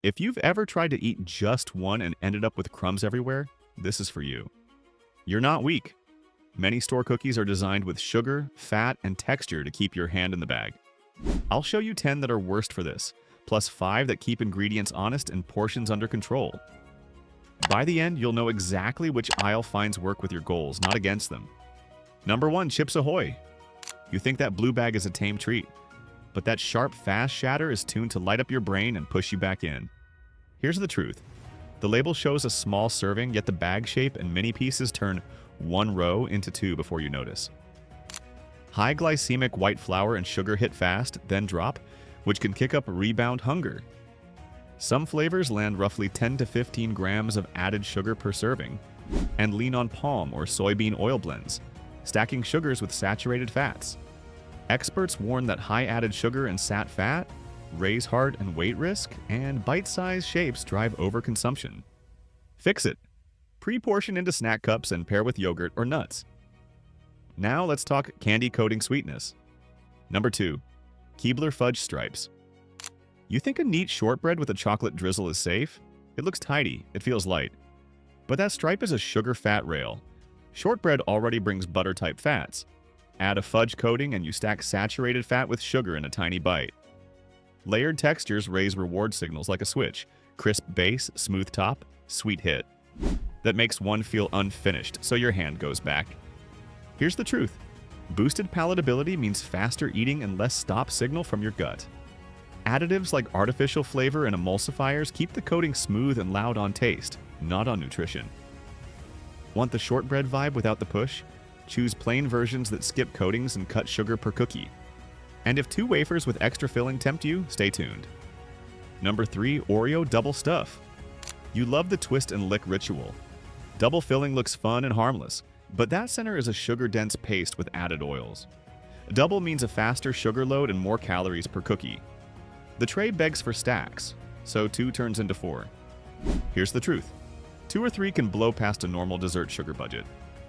If you've ever tried to eat just one and ended up with crumbs everywhere, this is for you. You're not weak. Many store cookies are designed with sugar, fat, and texture to keep your hand in the bag. I'll show you 10 that are worst for this, plus 5 that keep ingredients honest and portions under control. By the end, you'll know exactly which aisle finds work with your goals, not against them. Number 1, Chips Ahoy! You think that blue bag is a tame treat, but that sharp, fast shatter is tuned to light up your brain and push you back in. Here's the truth. The label shows a small serving, yet the bag shape and mini pieces turn one row into two before you notice. High glycemic white flour and sugar hit fast, then drop, which can kick up rebound hunger. Some flavors land roughly 10 to 15 grams of added sugar per serving, and lean on palm or soybean oil blends, stacking sugars with saturated fats. Experts warn that high added sugar and sat fat raise heart and weight risk, and bite-sized shapes drive overconsumption. Fix it. Pre-portion into snack cups and pair with yogurt or nuts. Now let's talk candy coating sweetness. Number 2, Keebler Fudge Stripes. You think a neat shortbread with a chocolate drizzle is safe? It looks tidy, it feels light. But that stripe is a sugar fat rail. Shortbread already brings butter-type fats. Add a fudge coating and you stack saturated fat with sugar in a tiny bite. Layered textures raise reward signals like a switch. Crisp base, smooth top, sweet hit. That makes one feel unfinished, so your hand goes back. Here's the truth. Boosted palatability means faster eating and less stop signal from your gut. Additives like artificial flavor and emulsifiers keep the coating smooth and loud on taste, not on nutrition. Want the shortbread vibe without the push? Choose plain versions that skip coatings and cut sugar per cookie. And if 2 wafers with extra filling tempt you, stay tuned. Number 3, Oreo Double Stuff. You love the twist and lick ritual. Double filling looks fun and harmless, but that center is a sugar-dense paste with added oils. Double means a faster sugar load and more calories per cookie. The tray begs for stacks, so 2 turns into 4. Here's the truth. 2 or 3 can blow past a normal dessert sugar budget.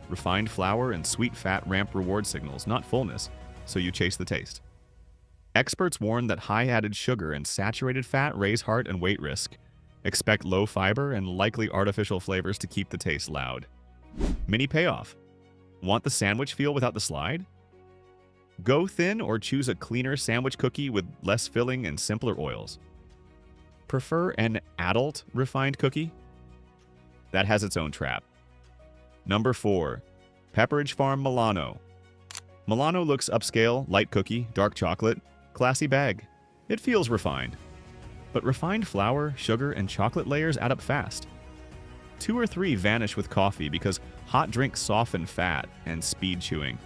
Refined flour and sweet fat ramp reward signals, not fullness, so you chase the taste. Experts warn that high added sugar and saturated fat raise heart and weight risk. Expect low fiber and likely artificial flavors to keep the taste loud. Mini payoff. Want the sandwich feel without the slide? Go thin or choose a cleaner sandwich cookie with less filling and simpler oils. Prefer an adult refined cookie? That has its own trap. Number 4, Pepperidge Farm Milano. Milano looks upscale, light cookie, dark chocolate, classy bag. It feels refined. But refined flour, sugar, and chocolate layers add up fast. 2 or 3 vanish with coffee because hot drinks soften fat and speed chewing,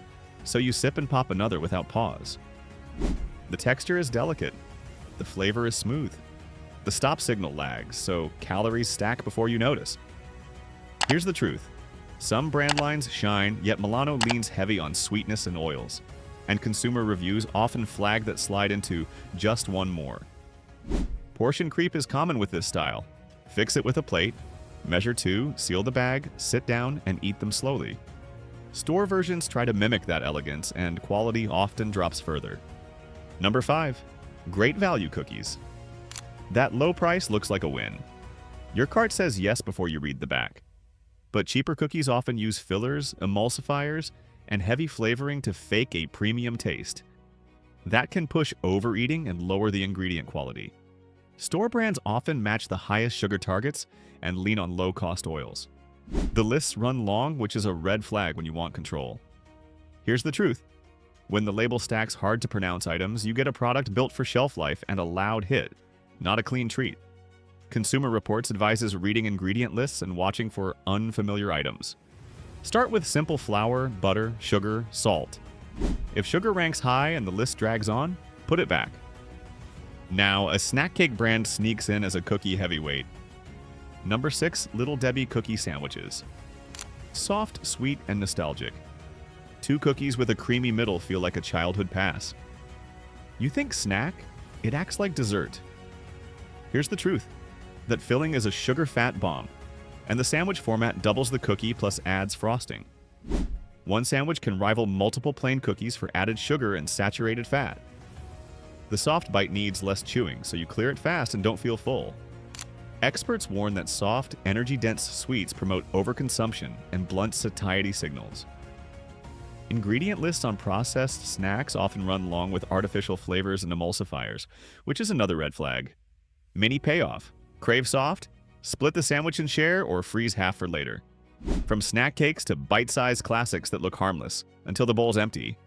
so you sip and pop another without pause. The texture is delicate. The flavor is smooth. The stop signal lags, so calories stack before you notice. Here's the truth. Some brand lines shine, yet Milano leans heavy on sweetness and oils, and consumer reviews often flag that slide into just one more. Portion creep is common with this style. Fix it with a plate, measure 2, seal the bag, sit down, and eat them slowly. Store versions try to mimic that elegance, and quality often drops further. Number 5, Great Value Cookies. That low price looks like a win. Your cart says yes before you read the back. But cheaper cookies often use fillers, emulsifiers, and heavy flavoring to fake a premium taste. That can push overeating and lower the ingredient quality. Store brands often match the highest sugar targets and lean on low-cost oils. The lists run long, which is a red flag when you want control. Here's the truth. When the label stacks hard-to-pronounce items, you get a product built for shelf life and a loud hit, not a clean treat. Consumer Reports advises reading ingredient lists and watching for unfamiliar items. Start with simple flour, butter, sugar, salt. If sugar ranks high and the list drags on, put it back. Now, a snack cake brand sneaks in as a cookie heavyweight. Number 6, Little Debbie Cookie Sandwiches. Soft, sweet, and nostalgic. 2 cookies with a creamy middle feel like a childhood pass. You think snack? It acts like dessert. Here's the truth. That filling is a sugar-fat bomb, and the sandwich format doubles the cookie plus adds frosting. One sandwich can rival multiple plain cookies for added sugar and saturated fat. The soft bite needs less chewing, so you clear it fast and don't feel full. Experts warn that soft, energy-dense sweets promote overconsumption and blunt satiety signals. Ingredient lists on processed snacks often run long with artificial flavors and emulsifiers, which is another red flag. Mini payoff. Crave soft? Split the sandwich and share, or freeze half for later. From snack cakes to bite-sized classics that look harmless, until the bowl's empty.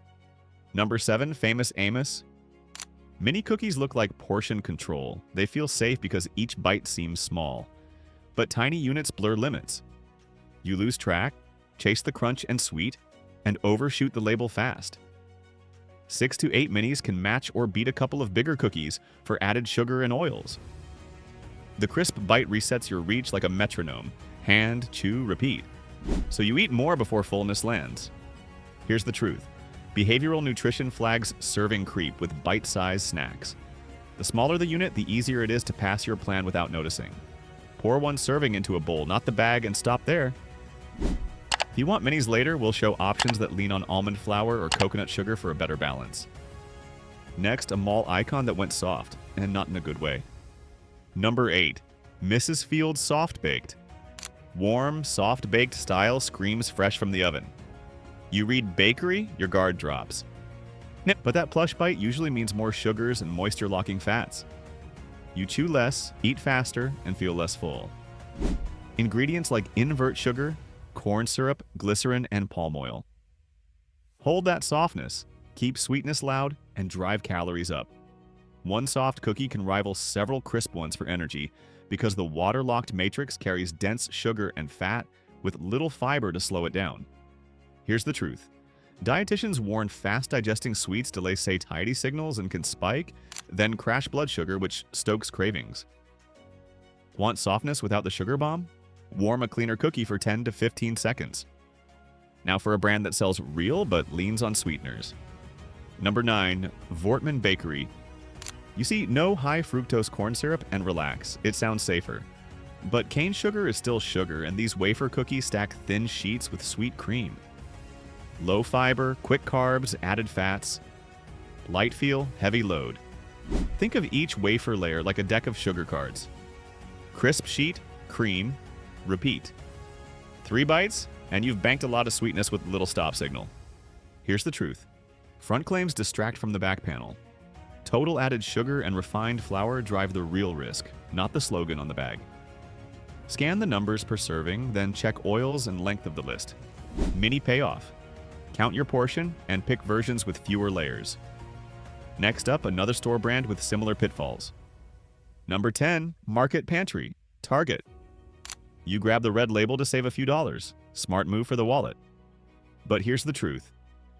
Number 7, Famous Amos. Mini cookies look like portion control. They feel safe because each bite seems small. But tiny units blur limits. You lose track, chase the crunch and sweet, and overshoot the label fast. 6 to 8 minis can match or beat a couple of bigger cookies for added sugar and oils. The crisp bite resets your reach like a metronome. Hand, chew, repeat. So you eat more before fullness lands. Here's the truth. Behavioral nutrition flags serving creep with bite-sized snacks. The smaller the unit, the easier it is to pass your plan without noticing. Pour one serving into a bowl, not the bag, and stop there. If you want minis later, we'll show options that lean on almond flour or coconut sugar for a better balance. Next, a mall icon that went soft, and not in a good way. Number 8. Mrs. Fields Soft Baked. Warm, soft-baked style screams fresh from the oven. You read bakery, your guard drops. But that plush bite usually means more sugars and moisture-locking fats. You chew less, eat faster, and feel less full. Ingredients like invert sugar, corn syrup, glycerin, and palm oil. Hold that softness, keep sweetness loud, and drive calories up. One soft cookie can rival several crisp ones for energy because the water-locked matrix carries dense sugar and fat with little fiber to slow it down. Here's the truth. Dietitians warn fast-digesting sweets delay satiety signals and can spike, then crash blood sugar, which stokes cravings. Want softness without the sugar bomb? Warm a cleaner cookie for 10 to 15 seconds. Now for a brand that sells real but leans on sweeteners. Number 9. Voortman Bakery. You see, no high fructose corn syrup and relax. It sounds safer. But cane sugar is still sugar, and these wafer cookies stack thin sheets with sweet cream. Low fiber, quick carbs, added fats. Light feel, heavy load. Think of each wafer layer like a deck of sugar cards. Crisp sheet, cream, repeat. 3 bites, and you've banked a lot of sweetness with little stop signal. Here's the truth. Front claims distract from the back panel. Total added sugar and refined flour drive the real risk, not the slogan on the bag. Scan the numbers per serving, then check oils and length of the list. Mini payoff. Count your portion and pick versions with fewer layers. Next up, another store brand with similar pitfalls. Number 10, Market Pantry, Target. You grab the red label to save a few dollars. Smart move for the wallet. But here's the truth.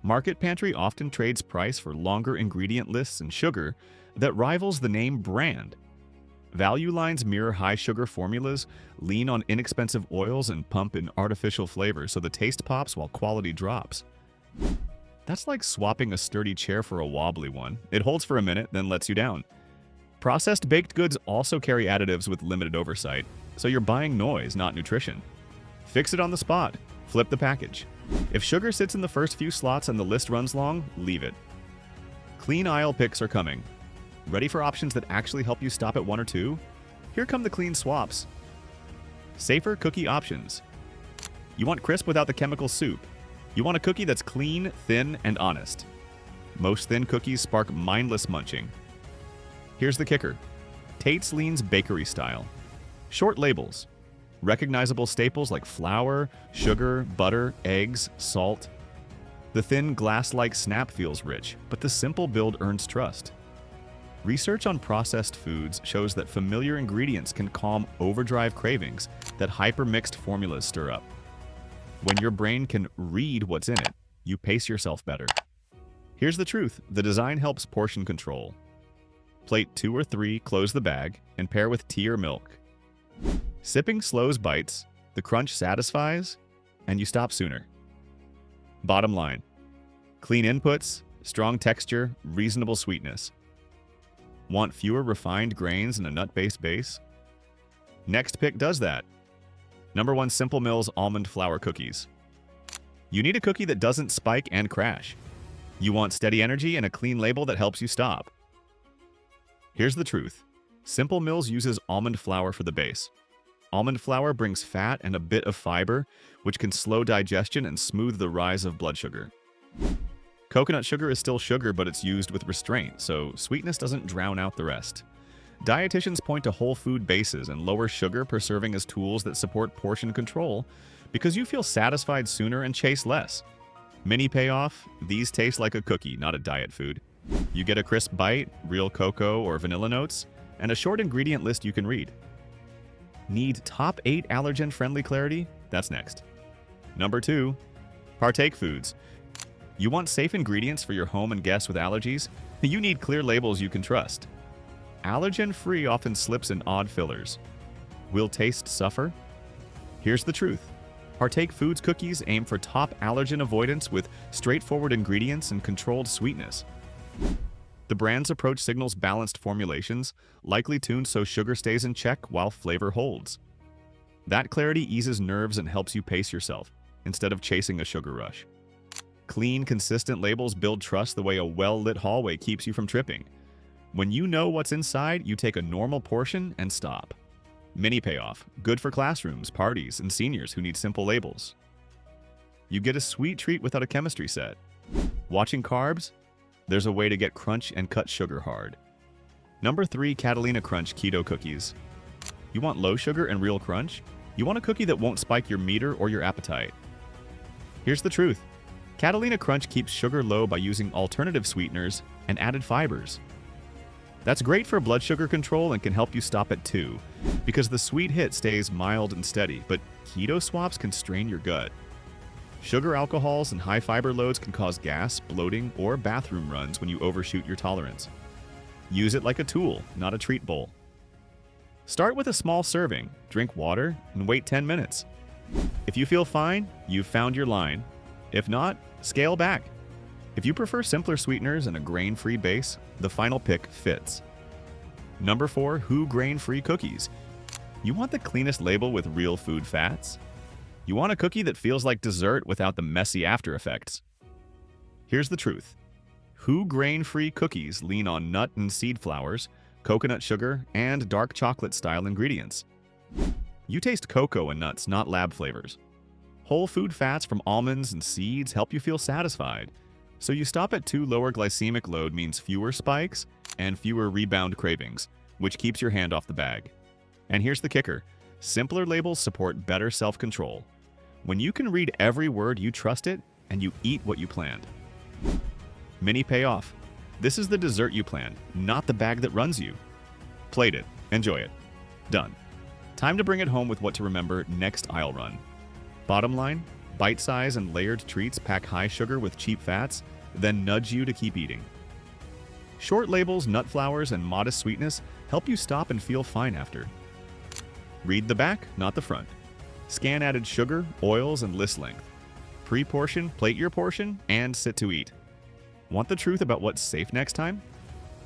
Market Pantry often trades price for longer ingredient lists and sugar that rivals the name brand. Value lines mirror high-sugar formulas, lean on inexpensive oils, and pump in artificial flavors so the taste pops while quality drops. That's like swapping a sturdy chair for a wobbly one. It holds for a minute, then lets you down. Processed baked goods also carry additives with limited oversight, so you're buying noise, not nutrition. Fix it on the spot. Flip the package. If sugar sits in the first few slots and the list runs long, leave it. Clean aisle picks are coming. Ready for options that actually help you stop at 1 or 2? Here come the clean swaps. Safer cookie options. You want crisp without the chemical soup. You want a cookie that's clean, thin, and honest. Most thin cookies spark mindless munching. Here's the kicker. Tate's leans bakery style. Short labels. Recognizable staples like flour, sugar, butter, eggs, salt. The thin glass-like snap feels rich, but the simple build earns trust. Research on processed foods shows that familiar ingredients can calm overdrive cravings that hyper-mixed formulas stir up. When your brain can read what's in it, you pace yourself better. Here's the truth. The design helps portion control. Plate 2 or 3, close the bag, and pair with tea or milk. Sipping slows bites, the crunch satisfies, and you stop sooner. Bottom line. Clean inputs, strong texture, reasonable sweetness. Want fewer refined grains and a nut-based base? Next pick does that. Number 1, Simple Mills Almond Flour Cookies. You need a cookie that doesn't spike and crash. You want steady energy and a clean label that helps you stop. Here's the truth. Simple Mills uses almond flour for the base. Almond flour brings fat and a bit of fiber, which can slow digestion and smooth the rise of blood sugar. Coconut sugar is still sugar, but it's used with restraint, so sweetness doesn't drown out the rest. Dietitians point to whole food bases and lower sugar per serving as tools that support portion control because you feel satisfied sooner and chase less. Mini payoff, these taste like a cookie, not a diet food. You get a crisp bite, real cocoa or vanilla notes, and a short ingredient list you can read. Need top 8 allergen-friendly clarity? That's next. Number 2, partake foods. You want safe ingredients for your home and guests with allergies? You need clear labels you can trust. Allergen-free often slips in odd fillers. Will taste suffer? Here's the truth. Partake Foods cookies aim for top allergen avoidance with straightforward ingredients and controlled sweetness. The brand's approach signals balanced formulations, likely tuned so sugar stays in check while flavor holds. That clarity eases nerves and helps you pace yourself, instead of chasing a sugar rush. Clean, consistent labels build trust the way a well-lit hallway keeps you from tripping. When you know what's inside, you take a normal portion and stop. Mini payoff, good for classrooms, parties, and seniors who need simple labels. You get a sweet treat without a chemistry set. Watching carbs? There's a way to get crunch and cut sugar hard. Number 3, Catalina Crunch Keto Cookies. You want low sugar and real crunch? You want a cookie that won't spike your meter or your appetite. Here's the truth. Catalina Crunch keeps sugar low by using alternative sweeteners and added fibers. That's great for blood sugar control and can help you stop at 2, because the sweet hit stays mild and steady, but keto swaps can strain your gut. Sugar alcohols and high fiber loads can cause gas, bloating, or bathroom runs when you overshoot your tolerance. Use it like a tool, not a treat bowl. Start with a small serving, drink water, and wait 10 minutes. If you feel fine, you've found your line. If not, scale back. If you prefer simpler sweeteners and a grain-free base, the final pick fits. Number 4, Who Grain-Free Cookies. You want the cleanest label with real food fats? You want a cookie that feels like dessert without the messy after effects? Here's the truth. Who Grain-Free Cookies lean on nut and seed flours, coconut sugar, and dark chocolate-style ingredients. You taste cocoa and nuts, not lab flavors. Whole food fats from almonds and seeds help you feel satisfied. So you stop at 2. Lower glycemic load means fewer spikes and fewer rebound cravings, which keeps your hand off the bag. And here's the kicker. Simpler labels support better self-control. When you can read every word, you trust it, and you eat what you planned. Mini payoff. This is the dessert you planned, not the bag that runs you. Plate it. Enjoy it. Done. Time to bring it home with what to remember next aisle run. Bottom line, bite-size and layered treats pack high sugar with cheap fats, then nudge you to keep eating. Short labels, nut flours, and modest sweetness help you stop and feel fine after. Read the back, not the front. Scan added sugar, oils, and list length. Pre-portion, plate your portion, and sit to eat. Want the truth about what's safe next time?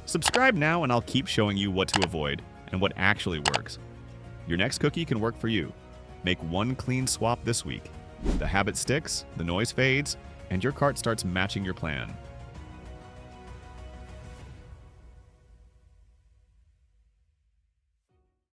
Subscribe now and I'll keep showing you what to avoid and what actually works. Your next cookie can work for you. Make one clean swap this week. The habit sticks, the noise fades, and your cart starts matching your plan.